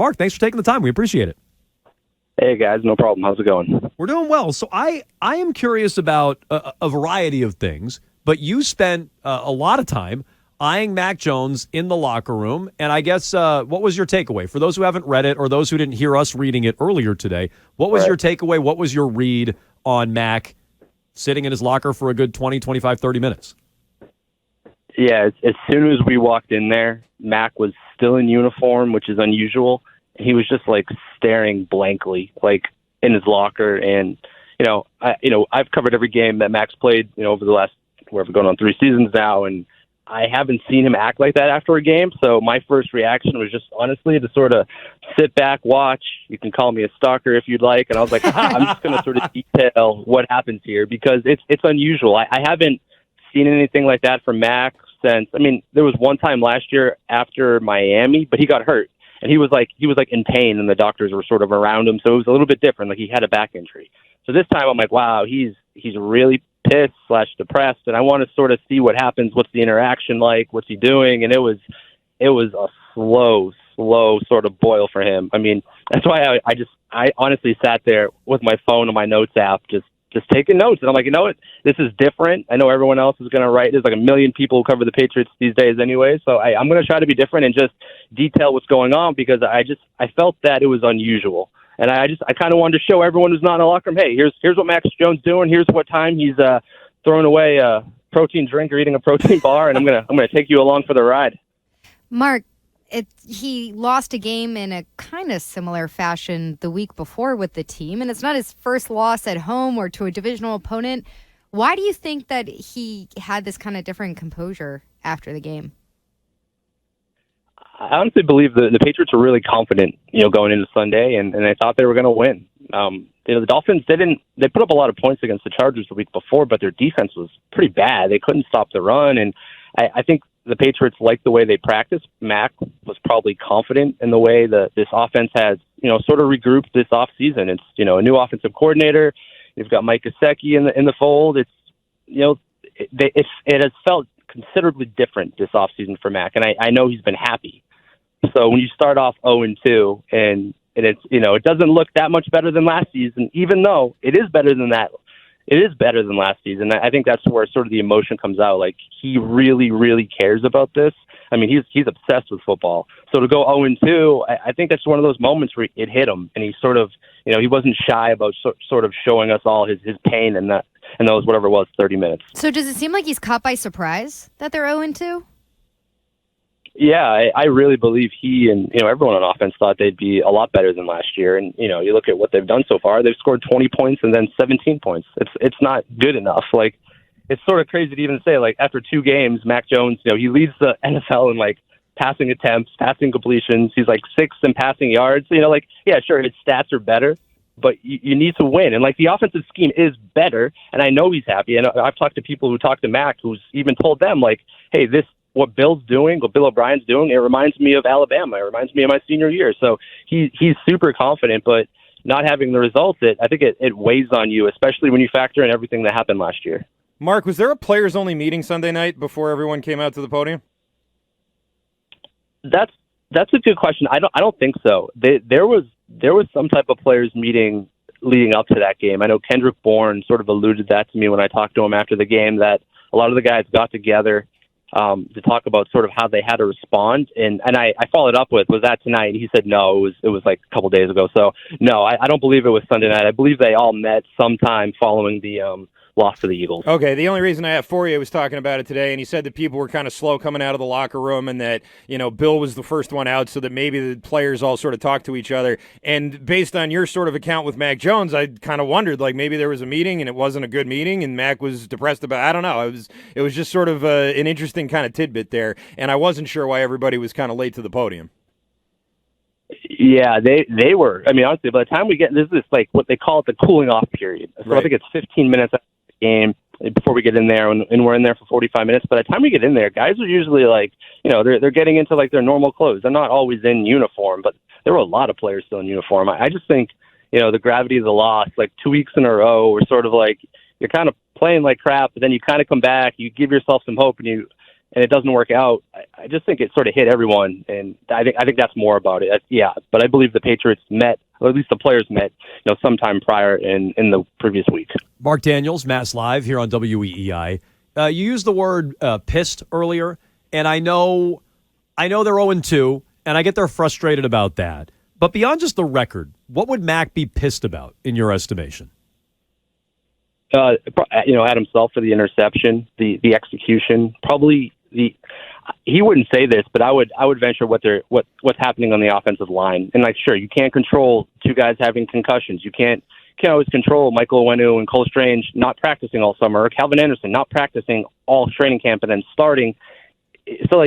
Mark, thanks for taking the time. We appreciate it. Hey, guys, no problem. How's it going? We're doing well. So I am curious about a variety of things, but you spent a lot of time eyeing Mac Jones in the locker room, and I guess what was your takeaway? For those who haven't read it or those who didn't hear us reading it earlier today, what was your takeaway? What was your read on Mac sitting in his locker for a good 20, 25, 30 minutes? Yeah, as soon as we walked in there, Mac was still in uniform, which is unusual. He was just like staring blankly, like in his locker. And I've covered every game that Mac's played, over the last going on 3 seasons now, and I haven't seen him act like that after a game. So my first reaction was just honestly to sort of sit back, watch. You can call me a stalker if you'd like. And I was like, I'm just going to sort of detail what happens here because it's unusual. I haven't seen anything like that from Mac since. I mean, there was one time last year after Miami, but he got hurt. And he was like in pain, and the doctors were sort of around him, so it was a little bit different. Like he had a back injury. So this time, I'm like, wow, he's really pissed / depressed, and I want to sort of see what happens. What's the interaction like? What's he doing? And it was a slow sort of boil for him. I mean, that's why I honestly sat there with my phone and my notes app, just taking notes. And I'm like, you know what? This is different. I know everyone else is going to write. There's like a million people who cover the Patriots these days anyway. So I'm going to try to be different and just detail what's going on because I felt that it was unusual. And I kind of wanted to show everyone who's not in the locker room, hey, here's what Max Jones doing. Here's what time he's throwing away a protein drink or eating a protein bar. And I'm going to take you along for the ride. Mark, he lost a game in a kind of similar fashion the week before with the team, and it's not his first loss at home or to a divisional opponent. Why do you think that he had this kind of different composure after the game? I honestly believe the Patriots were really confident, going into Sunday, and they thought they were going to win. The Dolphins, they put up a lot of points against the Chargers the week before, but their defense was pretty bad. They couldn't stop the run, and I think the Patriots liked the way they practiced. Mac was probably confident in the way that this offense has, sort of regrouped this offseason. It's, a new offensive coordinator. You've got Mike Gesicki in the fold. It's, it has felt considerably different this offseason for Mac, and I know he's been happy. So when you start off 0-2 and it's, it doesn't look that much better than last season, even though it is better than that. It is better than last season. I think that's where sort of the emotion comes out. Like he really, really cares about this. I mean, he's obsessed with football. So to go 0-2, I think that's one of those moments where it hit him, and he sort of, he wasn't shy about sort of showing us all his pain and those whatever it was 30 minutes. So does it seem like he's caught by surprise that they're 0-2? Yeah, I really believe he and everyone on offense thought they'd be a lot better than last year. And you look at what they've done so far; they've scored 20 points and then 17 points. It's not good enough. Like it's sort of crazy to even say. Like after 2 games, Mac Jones, he leads the NFL in like passing attempts, passing completions. He's like 6th in passing yards. Yeah, sure, his stats are better, but you need to win. And like the offensive scheme is better, and I know he's happy. And I've talked to people who talk to Mac, who's even told them like, hey, what Bill's doing, what Bill O'Brien's doing, it reminds me of Alabama. It reminds me of my senior year. So he's super confident, but not having the results, I think it weighs on you, especially when you factor in everything that happened last year. Mark, was there a players-only meeting Sunday night before everyone came out to the podium? That's a good question. I don't think so. There was some type of players meeting leading up to that game. I know Kendrick Bourne sort of alluded that to me when I talked to him after the game, that a lot of the guys got together to talk about sort of how they had to respond. And I followed up with, was that tonight? He said, no, it was like a couple days ago. So no, I don't believe it was Sunday night. I believe they all met sometime following the loss to the Eagles. Okay, the only reason I have Fourier was talking about it today, and he said that people were kind of slow coming out of the locker room and that, Bill was the first one out so that maybe the players all sort of talked to each other. And based on your sort of account with Mac Jones, I kind of wondered, like, maybe there was a meeting and it wasn't a good meeting and Mac was depressed about it. I don't know. It was just sort of an interesting kind of tidbit there, and I wasn't sure why everybody was kind of late to the podium. Yeah, they were. I mean, honestly, by the time we get, this is like what they call it the cooling off period. So right. I think it's 15 minutes after the game before we get in there, and we're in there for 45 minutes. By the time we get in there, guys are usually like, they're getting into like their normal clothes. They're not always in uniform, but there were a lot of players still in uniform. I just think, the gravity of the loss, like 2 weeks in a row, we're sort of like, you're kind of playing like crap, but then you kind of come back, you give yourself some hope, and and it doesn't work out, I just think it sort of hit everyone, and I think that's more about it. But I believe the Patriots met, or at least the players met, sometime prior in the previous week. Mark Daniels, Mass Live here on WEEI. You used the word pissed earlier, and I know they're 0-2, and I get they're frustrated about that. But beyond just the record, what would Mac be pissed about in your estimation? Adam Self for the interception, the execution, probably he wouldn't say this, but I would venture what's happening on the offensive line. And sure, you can't control two guys having concussions. You can't always control Michael Onwenu and Cole Strange not practicing all summer, or Calvin Anderson not practicing all training camp and then starting. So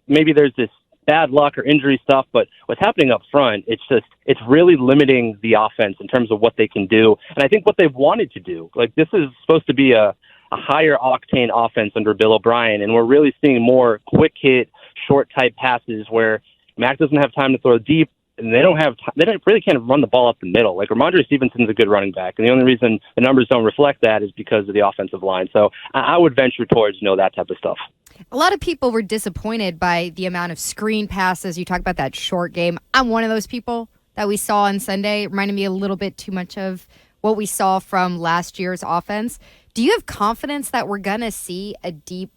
maybe there's this bad luck or injury stuff, but what's happening up front, it's really limiting the offense in terms of what they can do. And I think what they've wanted to do, this is supposed to be a higher octane offense under Bill O'Brien, and we're really seeing more quick hit, short type passes where Mac doesn't have time to throw deep, and they don't really can't run the ball up the middle. Ramondre Stevenson's a good running back, and the only reason the numbers don't reflect that is because of the offensive line. So I would venture towards that type of stuff. A lot of people were disappointed by the amount of screen passes. You talk about that short game. I'm one of those people that we saw on Sunday. It reminded me a little bit too much of what we saw from last year's offense. Do you have confidence that we're going to see a deep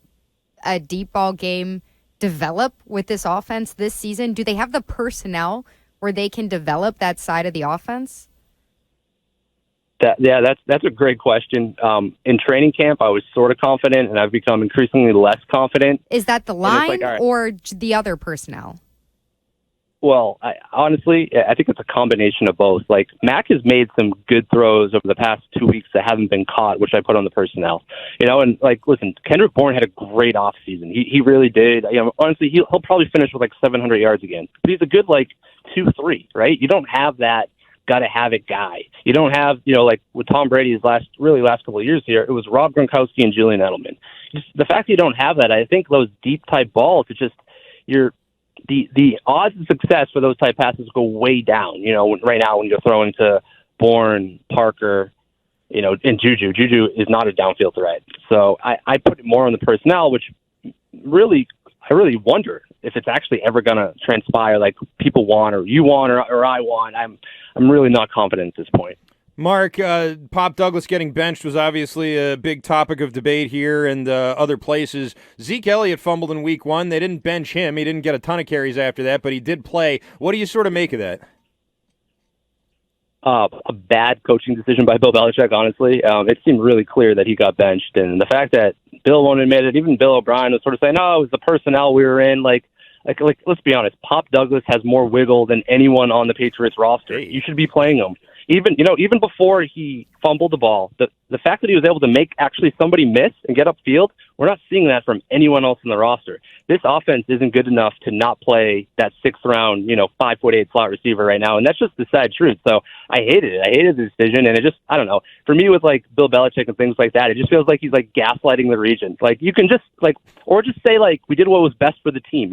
ball game develop with this offense this season? Do they have the personnel where they can develop that side of the offense? That's a great question. In training camp, I was sort of confident, and I've become increasingly less confident. Is that the line or the other personnel? Well, honestly, I think it's a combination of both. Mac has made some good throws over the past 2 weeks that haven't been caught, which I put on the personnel. And listen, Kendrick Bourne had a great offseason. He really did. Honestly, he'll probably finish with 700 yards again. But he's a good 2-3, right? You don't have that gotta have it guy. You don't have, with Tom Brady's last couple of years here, it was Rob Gronkowski and Julian Edelman. Just the fact that you don't have that, I think those deep type balls, it's just the odds of success for those type passes go way down. Right now when you're throwing to Bourne, Parker, and Juju. Juju is not a downfield threat. So I put it more on the personnel, which I really wonder if it's actually ever going to transpire like people want or you want or I want. I'm really not confident at this point. Mark, Pop Douglas getting benched was obviously a big topic of debate here and other places. Zeke Elliott fumbled in week 1. They didn't bench him. He didn't get a ton of carries after that, but he did play. What do you sort of make of that? A bad coaching decision by Bill Belichick, honestly. It seemed really clear that he got benched. And the fact that Bill won't admit it, even Bill O'Brien was sort of saying, no, it was the personnel we were in. Like, let's be honest, Pop Douglas has more wiggle than anyone on the Patriots roster. You should be playing him. Even before he fumbled the ball, the fact that he was able to make actually somebody miss and get upfield, we're not seeing that from anyone else in the roster. This offense isn't good enough to not play that 6th round, 5'8" slot receiver right now, and that's just the sad truth. So I hated it. I hated the decision, and it just, I don't know. For me, with like Bill Belichick and things like that, it just feels like he's like gaslighting the region. Like you can just or just say like we did what was best for the team.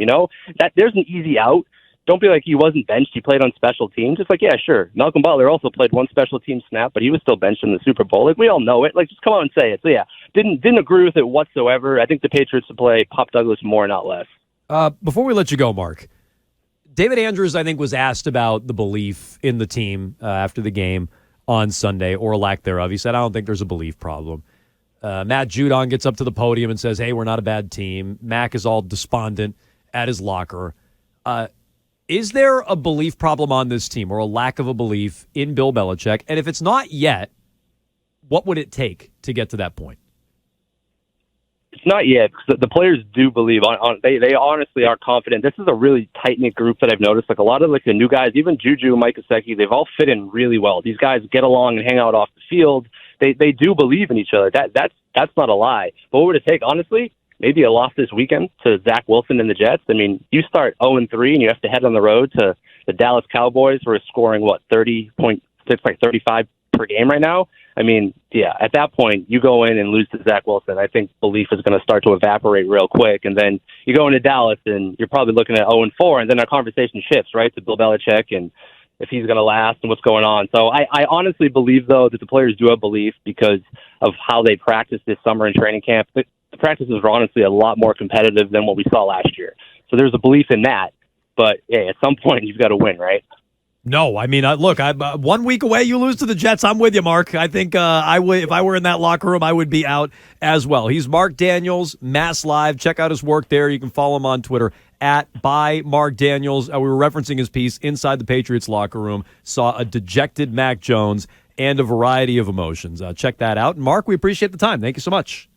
That there's an easy out. Don't be like he wasn't benched. He played on special teams. Just like, yeah, sure. Malcolm Butler also played one special team snap, but he was still benched in the Super Bowl. Like, we all know it. Like, just come out and say it. So, yeah, didn't agree with it whatsoever. I think the Patriots should play Pop Douglas more, not less. Before we let you go, Mark, David Andrews, I think, was asked about the belief in the team after the game on Sunday, or lack thereof. He said, I don't think there's a belief problem. Matt Judon gets up to the podium and says, hey, we're not a bad team. Mac is all despondent at his locker. Is there a belief problem on this team or a lack of a belief in Bill Belichick? And if it's not yet, what would it take to get to that point? It's not yet, because the players do believe. They honestly are confident. This is a really tight-knit group that I've noticed. Like a lot of the new guys, even Juju and Mike Gesicki, they've all fit in really well. These guys get along and hang out off the field. They do believe in each other. That's not a lie. But what would it take, honestly? Maybe a loss this weekend to Zach Wilson and the Jets. I mean, you start 0-3 and you have to head on the road to the Dallas Cowboys, who are scoring, 35 per game right now. I mean, yeah, at that point, you go in and lose to Zach Wilson. I think belief is going to start to evaporate real quick. And then you go into Dallas and you're probably looking at 0-4, and then our conversation shifts, right, to Bill Belichick and if he's going to last and what's going on. So I honestly believe, though, that the players do have belief because of how they practice this summer in training camp. the practices were honestly a lot more competitive than what we saw last year. So there's a belief in that. But hey, at some point you've got to win, right? No, I mean, look, I'm 1 week away. You lose to the Jets. I'm with you, Mark. I think I would, if I were in that locker room, I would be out as well. He's Mark Daniels, Mass Live. Check out his work there. You can follow him on Twitter @by Mark Daniels. We were referencing his piece inside the Patriots locker room. Saw a dejected Mac Jones and a variety of emotions. Check that out. Mark, we appreciate the time. Thank you so much.